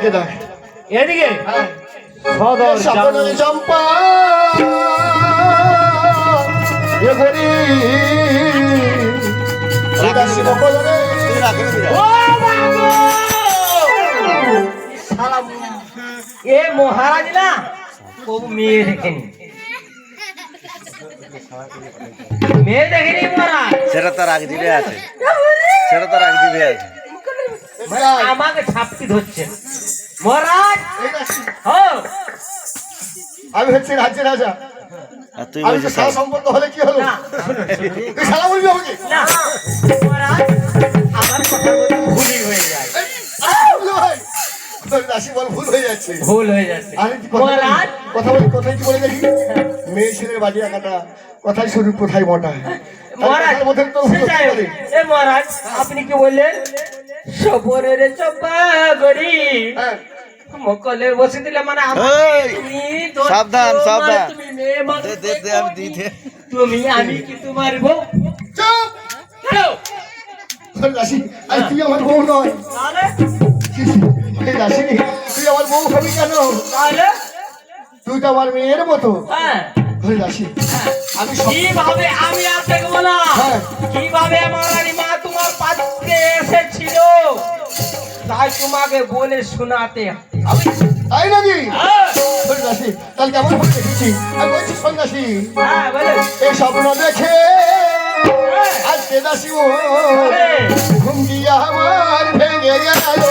এদিকে দেখ এদিকে হ্যাঁ সদর সাবধানে চম্পা এ গরি দাসী বকলরে ও বাবু শালা এ মহারাজ না ও মেয়ে দেখেনি মেয়ে দেখেনি মহারাজ সেটা তার আগে দিবে আছে সেটা তার আগে দিবে আছে মানে আমাকে ছাপটি ধরছে মহারাজ এই দাসী হো আমি হচ্ছে রাজ্যের রাজা আর তুই আমি তো বলছিস শালা সম্পর্ক হলে কি হলো না তুই শালা বলবি আমাকে না মহারাজ আমার কথা বলতে ভুলই হয়ে যায় ভুল ভাই তোর দাসী বল ভুল হয়ে যাচ্ছে ভুল হয়ে যাচ্ছে আমি মহারাজ কথাই কি বলে দেখি মেয়ে ছেলের বাজি রাখাটা কথাই শুরু কোথায় মোটা মহারাজ মধ্যে তো সেটাই হবে। এ মহারাজ আপনি কি বললেন সপরের চপা গরি হ্যাঁ মকলে বসে দিলে মানে এই, তুমি দোষ সাবধান, করো, সাবধান। মানে তুমি মেয়ে মানুষ দে, দে, দে, আমি দিই, দে। তুমি আমি কি তোমার বউ চুপ হ্যালো তোর দাসী আরে তুই আমার বউ নয় তাহলে এই দাসী তুই আমার বউ হবি কেন তাহলে তুই তো আমার মেয়ের মতো হ্যাঁ ওই দাসী আমি সব কিভাবে আমি আর দেখবো না হ্যাঁ। কিভাবে আমার রানীমা তোমার পাত্রে এসেছিল তাই তোমাকে বলে শোনাতে তাই নাকি হ্যাঁ ওই দাসী তাহলে কেমন করে দেখেছি আমি বলছি সন্ন্যাসী হ্যাঁ বলে এই স্বপ্ন দেখে আজকে দাসী ও ঘুম দিয়া আমার ভেঙে গেল